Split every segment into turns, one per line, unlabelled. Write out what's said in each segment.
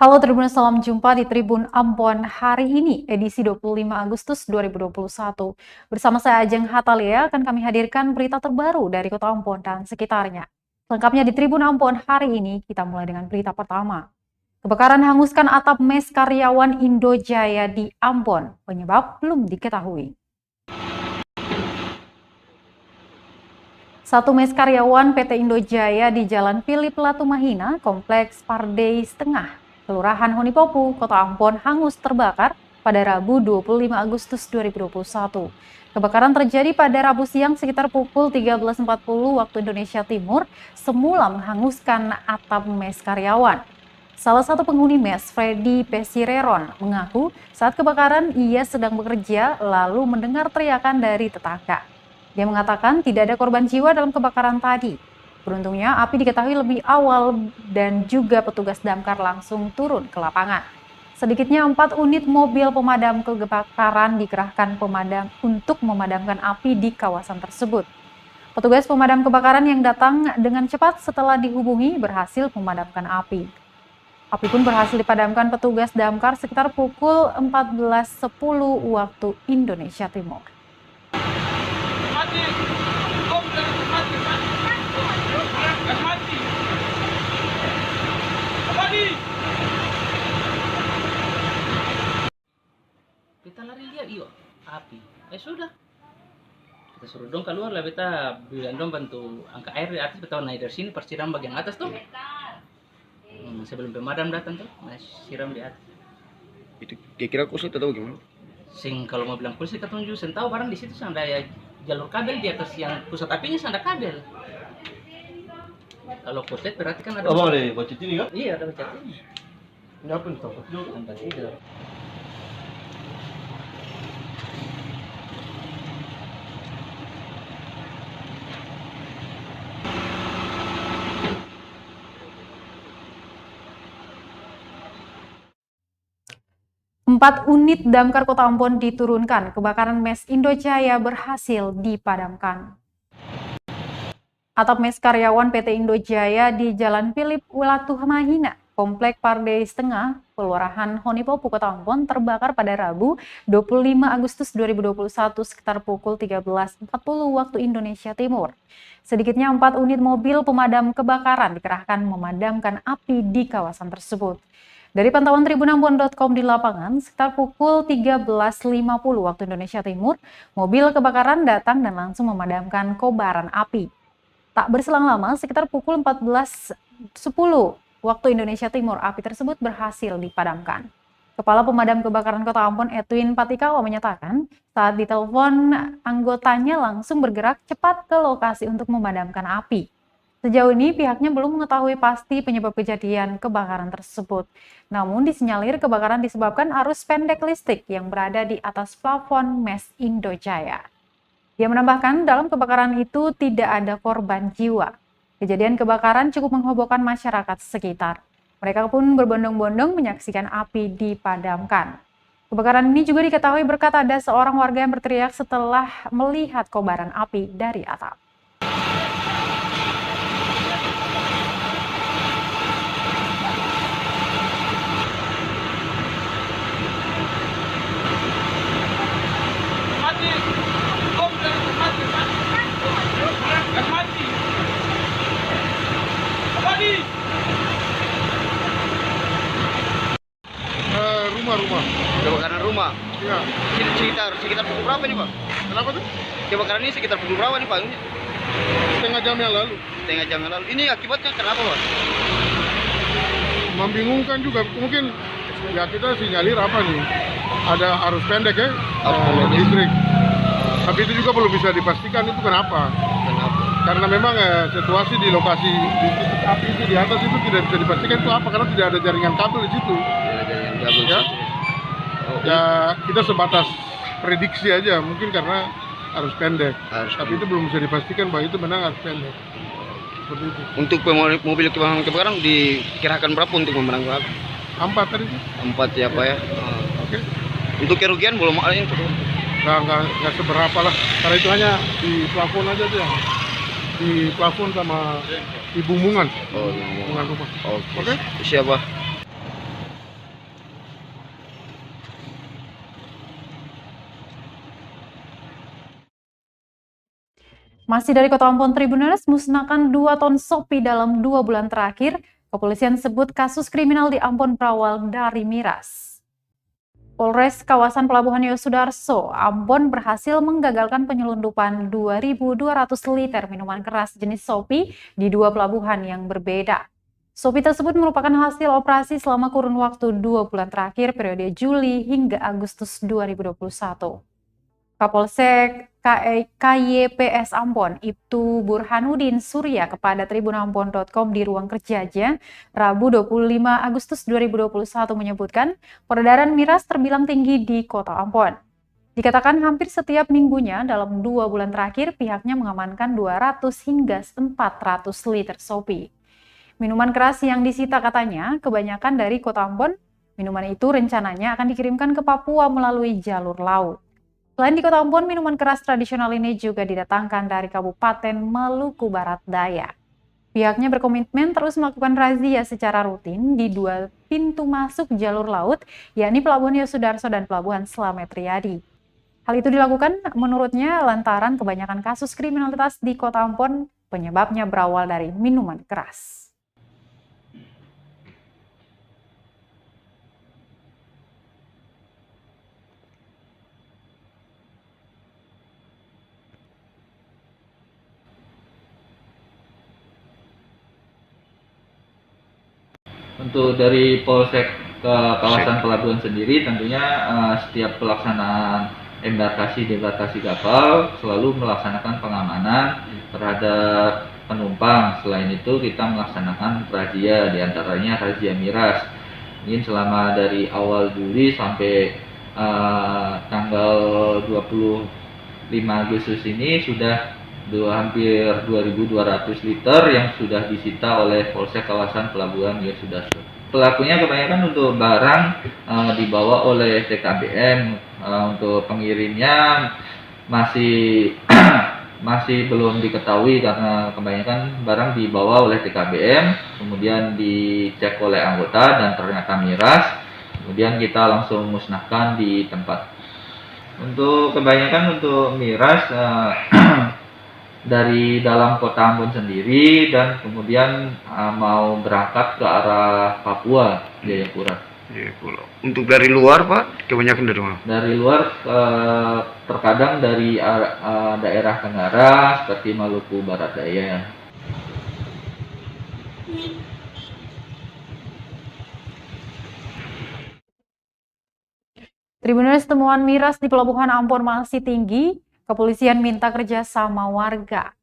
Halo Tribuners, salam jumpa di Tribun Ambon hari ini, edisi 25 Agustus 2021. Bersama saya Ajeng Hatalia akan kami hadirkan berita terbaru dari Kota Ambon dan sekitarnya. Lengkapnya di Tribun Ambon hari ini, kita mulai dengan berita pertama. Kebakaran hanguskan atap mes karyawan Indojaya di Ambon, penyebab belum diketahui. Satu mes karyawan PT Indojaya di Jalan Philip Latumahina, Kompleks Pardeis Tengah, Kelurahan Honipopu, Kota Ambon hangus terbakar pada Rabu 25 Agustus 2021. Kebakaran terjadi pada Rabu siang sekitar pukul 13.40 waktu Indonesia Timur, semula menghanguskan atap mes karyawan. Salah satu penghuni mes, Freddy Pesireron, mengaku saat kebakaran ia sedang bekerja lalu mendengar teriakan dari tetangga. Dia mengatakan tidak ada korban jiwa dalam kebakaran tadi. Beruntungnya api diketahui lebih awal dan juga petugas damkar langsung turun ke lapangan. Sedikitnya 4 unit mobil pemadam kebakaran dikerahkan untuk memadamkan api di kawasan tersebut. Petugas pemadam kebakaran yang datang dengan cepat setelah dihubungi berhasil memadamkan api. Api pun berhasil dipadamkan petugas damkar sekitar pukul 14.10 waktu Indonesia Timur.
Kita lari lihat iyo api, sudah kita suruh dong keluar lah, kita bilang dong bantu angkat air di atas, kita naik dari sini persiram bagian atas tuh. Sebelum pemadam datang tuh siram di atas.
Itu kira-kira kusut atau gimana?
Kalau mau bilang polisi kita tunjuk, tahu barang di situ ada ya jalur kabel di atas yang pusat apinya ada kabel. Kalau kotet berarti kan ada.
Abang ada bacet ini kan?
Iya, ada bacet ini.
Ini apa nih tempat?
Tempat tidur.
Empat unit damkar Kota Ambon diturunkan, kebakaran mes Indojaya berhasil dipadamkan. Atap mes karyawan PT Indojaya di Jalan Philip Latumahina, Komplek Pardeis Tengah, Kelurahan Honipopu, Kota Ambon terbakar pada Rabu 25 Agustus 2021 sekitar pukul 13.40 waktu Indonesia Timur. Sedikitnya 4 unit mobil pemadam kebakaran dikerahkan memadamkan api di kawasan tersebut. Dari pantauan tribunambon.com di lapangan, sekitar pukul 13.50 waktu Indonesia Timur, mobil kebakaran datang dan langsung memadamkan kobaran api. Tak berselang lama, sekitar pukul 14.10 waktu Indonesia Timur, api tersebut berhasil dipadamkan. Kepala Pemadam Kebakaran Kota Ambon, Edwin Patikawa, menyatakan saat ditelepon, anggotanya langsung bergerak cepat ke lokasi untuk memadamkan api. Sejauh ini pihaknya belum mengetahui pasti penyebab kejadian kebakaran tersebut. Namun disinyalir kebakaran disebabkan arus pendek listrik yang berada di atas plafon mes Indojaya. Dia menambahkan dalam kebakaran itu tidak ada korban jiwa. Kejadian kebakaran cukup menghebohkan masyarakat sekitar. Mereka pun berbondong-bondong menyaksikan api dipadamkan. Kebakaran ini juga diketahui berkat ada seorang warga yang berteriak setelah melihat kobaran api dari atap.
Rumah. Kebakaran rumah.
Iya.
Sekitar pukul berapa nih, Pak?
Kenapa tuh?
Kebakaran ini sekitar pukul berapa nih, Pak?
Setengah jam yang lalu.
Setengah jam yang lalu. Ini akibatnya kenapa, Pak?
Membingungkan juga. Mungkin ya kita sinyalir apa nih? Ada arus pendek ya, listrik. Tapi itu juga belum bisa dipastikan itu kenapa.
Kenapa?
Karena memang situasi di lokasi di titik api itu di atas itu tidak bisa dipastikan itu apa karena tidak ada jaringan kabel di situ. Ya. Ya kita sebatas prediksi aja mungkin karena arus pendek. Tapi itu belum bisa dipastikan bahwa itu benar arus pendek. Seperti itu.
Untuk mobil kebakaran dikirakan berapa untuk memadamkan api?
4 tadi.
4 ya, Pak ya.
Oke.
Untuk kerugian belum ada yang
Nggak seberapa lah. Karena itu hanya di plafon aja tuh yang di plafon sama di bumbungan.
Oh,
Bumbungan rumah.
Oke. Siapa?
Masih dari Kota Ambon Tribuners, musnahkan 2 ton Shopee dalam 2 bulan terakhir. Kepolisian sebut kasus kriminal di Ambon berawal dari miras. Polres kawasan Pelabuhan Yosudarso, Ambon berhasil menggagalkan penyelundupan 2.200 liter minuman keras jenis Shopee di 2 pelabuhan yang berbeda. Shopee tersebut merupakan hasil operasi selama kurun waktu 2 bulan terakhir periode Juli hingga Agustus 2021. Kapolsek KYPS Ambon, Ibtu Burhanuddin Surya kepada tribunambon.com di ruang kerjanya Rabu 25 Agustus 2021 menyebutkan peredaran miras terbilang tinggi di Kota Ambon. Dikatakan hampir setiap minggunya dalam 2 bulan terakhir pihaknya mengamankan 200 hingga 400 liter Shopee. Minuman keras yang disita katanya kebanyakan dari Kota Ambon. Minuman itu rencananya akan dikirimkan ke Papua melalui jalur laut. Selain di Kota Ambon, minuman keras tradisional ini juga didatangkan dari Kabupaten Maluku Barat Daya. Pihaknya berkomitmen terus melakukan razia secara rutin di 2 pintu masuk jalur laut, yakni Pelabuhan Yosudarso dan Pelabuhan Slamet Riyadi. Hal itu dilakukan menurutnya lantaran kebanyakan kasus kriminalitas di Kota Ambon penyebabnya berawal dari minuman keras.
Untuk dari Polsek ke kawasan pelabuhan sendiri, tentunya setiap pelaksanaan embarkasi-debarkasi kapal selalu melaksanakan pengamanan terhadap penumpang. Selain itu kita melaksanakan razia, diantaranya razia miras. Mungkin selama dari awal Juli sampai tanggal 25 Agustus ini sudah hampir 2.200 liter yang sudah disita oleh Polsek kawasan Pelabuhan Yosudarso. Pelakunya kebanyakan untuk barang dibawa oleh TKBM. Untuk pengirimnya masih masih belum diketahui karena kebanyakan barang dibawa oleh TKBM, kemudian dicek oleh anggota dan ternyata miras. Kemudian kita langsung musnahkan di tempat. Untuk kebanyakan untuk miras dari dalam Kota Ambon sendiri dan kemudian mau berangkat ke arah Papua, Jayapura.
Untuk dari luar Pak, kebanyakan dari mana?
Dari luar terkadang dari daerah Tenggara seperti Maluku Barat Daya.
Tribuners, temuan miras di Pelabuhan Ambon masih tinggi. Kepolisian minta kerjasama warga.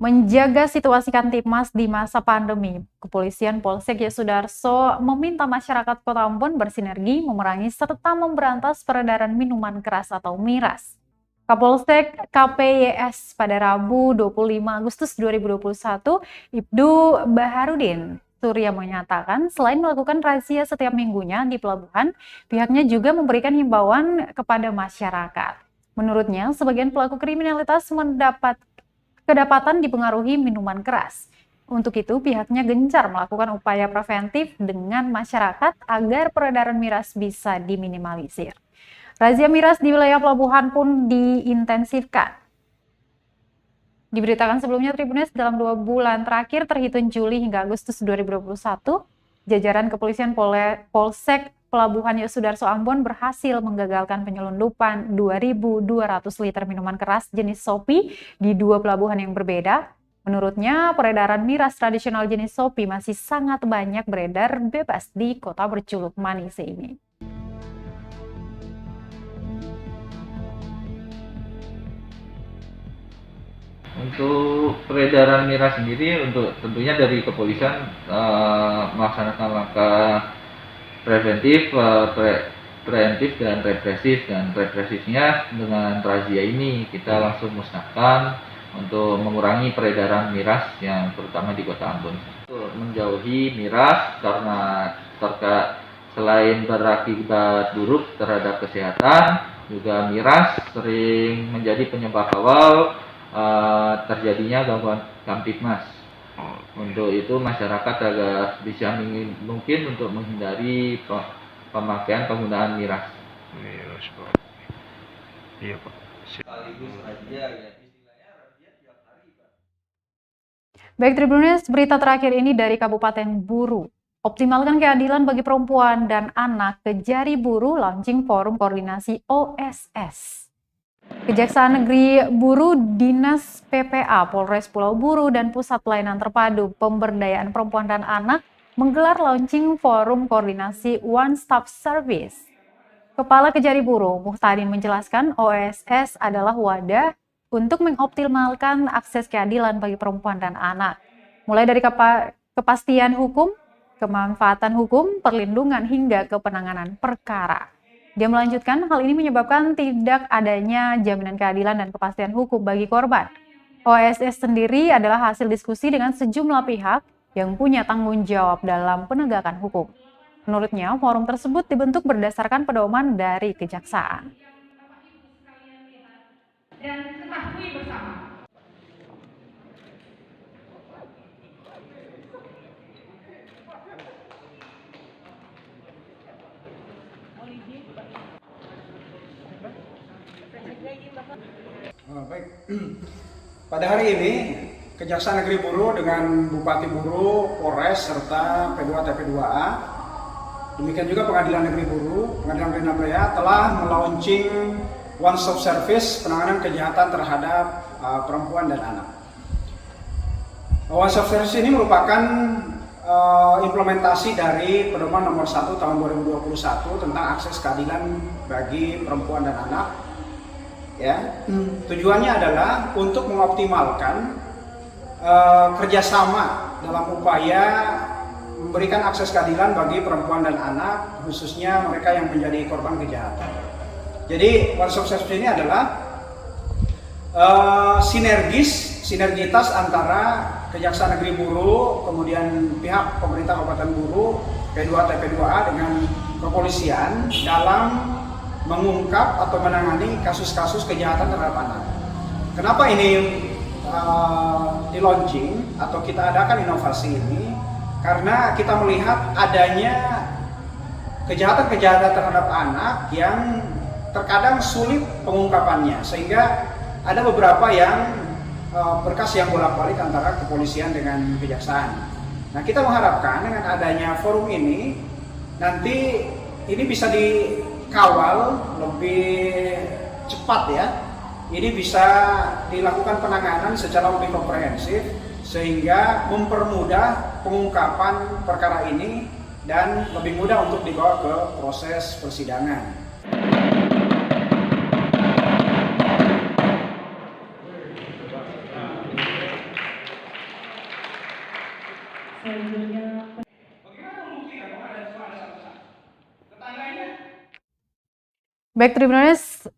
Menjaga situasi Kamtibmas di masa pandemi, Kepolisian Polsek Yosudarso meminta masyarakat Kota Ambon bersinergi memerangi serta memberantas peredaran minuman keras atau miras. Kapolsek KPYS pada Rabu 25 Agustus 2021, Ibtu Burhanuddin Surya menyatakan selain melakukan razia setiap minggunya di pelabuhan, pihaknya juga memberikan himbauan kepada masyarakat. Menurutnya, sebagian pelaku kriminalitas kedapatan dipengaruhi minuman keras. Untuk itu, pihaknya gencar melakukan upaya preventif dengan masyarakat agar peredaran miras bisa diminimalisir. Razia miras di wilayah pelabuhan pun diintensifkan. Diberitakan sebelumnya, Tribuners, dalam 2 bulan terakhir terhitung Juli hingga Agustus 2021, jajaran kepolisian Polsek Pelabuhan Yosudarso Ambon berhasil menggagalkan penyelundupan 2.200 liter minuman keras jenis Shopee di 2 pelabuhan yang berbeda. Menurutnya, peredaran miras tradisional jenis Shopee masih sangat banyak beredar bebas di kota berculuk manis ini.
Untuk peredaran miras sendiri, untuk tentunya dari kepolisian melaksanakan langkah preventif, preventif dan represif. Dan represifnya dengan razia ini kita langsung musnahkan untuk mengurangi peredaran miras yang terutama di Kota Ambon. Untuk menjauhi miras karena selain berakibat buruk terhadap kesehatan, juga miras sering menjadi penyebab awal terjadinya gangguan Kamtibmas. Untuk itu masyarakat agar bisa mungkin untuk menghindari pemakaian penggunaan miras.
Iya Pak.
Sekaligus razia ya, istilahnya razia
Baik Tribuners, berita terakhir ini dari Kabupaten Buru. Optimalkan keadilan bagi perempuan dan anak, Kejari Buru launching forum koordinasi OSS. Kejaksaan Negeri Buru, Dinas PPA, Polres Pulau Buru, dan Pusat Pelayanan Terpadu Pemberdayaan Perempuan dan Anak menggelar launching forum koordinasi One Stop Service. Kepala Kejari Buru, Muhtadin menjelaskan OSS adalah wadah untuk mengoptimalkan akses keadilan bagi perempuan dan anak, mulai dari kepastian hukum, kemanfaatan hukum, perlindungan, hingga kepenanganan perkara. Dia melanjutkan, hal ini menyebabkan tidak adanya jaminan keadilan dan kepastian hukum bagi korban. OSS sendiri adalah hasil diskusi dengan sejumlah pihak yang punya tanggung jawab dalam penegakan hukum. Menurutnya, forum tersebut dibentuk berdasarkan pedoman dari kejaksaan.
Dan ketahui bersama
Baik, pada hari ini Kejaksaan Negeri Buru dengan Bupati Buru, Polres, serta P2 TP2A, demikian juga Pengadilan Negeri Buru, Pengadilan Negeri Nablea telah melaunching One Stop Service penanganan kejahatan terhadap perempuan dan anak. One Stop Service ini merupakan implementasi dari Pedoman Nomor 1 Tahun 2021 tentang akses keadilan bagi perempuan dan anak. Ya, tujuannya adalah untuk mengoptimalkan kerjasama dalam upaya memberikan akses keadilan bagi perempuan dan anak, khususnya mereka yang menjadi korban kejahatan. Jadi One Stop Service ini adalah sinergitas antara Kejaksaan Negeri Buru, kemudian pihak pemerintah Kabupaten Buru, P2 TP2A dengan kepolisian dalam mengungkap atau menangani kasus-kasus kejahatan terhadap anak. Kenapa ini di launching atau kita adakan inovasi ini? Karena kita melihat adanya kejahatan-kejahatan terhadap anak yang terkadang sulit pengungkapannya, sehingga ada beberapa yang berkas yang bolak-balik antara kepolisian dengan kejaksaan. Nah, kita mengharapkan dengan adanya forum ini nanti ini bisa dikawal lebih cepat ya. Ini bisa dilakukan penanganan secara lebih komprehensif sehingga mempermudah pengungkapan perkara ini dan lebih mudah untuk dibawa ke proses persidangan.
Baik Tribuners,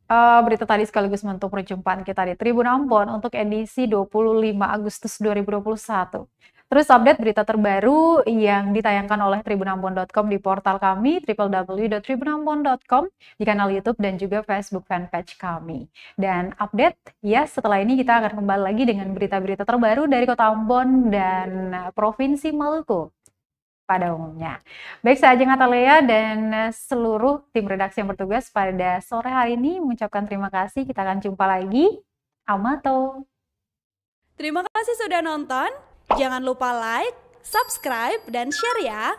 berita tadi sekaligus menutup perjumpaan kita di Tribun Ambon untuk edisi 25 Agustus 2021. Terus update berita terbaru yang ditayangkan oleh tribunambon.com di portal kami www.tribunambon.com, di kanal YouTube dan juga Facebook fanpage kami. Dan update ya, setelah ini kita akan kembali lagi dengan berita-berita terbaru dari Kota Ambon dan Provinsi Maluku pada umumnya. Baik, saya Ajeng Atalea dan seluruh tim redaksi yang bertugas pada sore hari ini mengucapkan terima kasih. Kita akan jumpa lagi. Amato.
Terima kasih sudah nonton. Jangan lupa like, subscribe, dan share ya.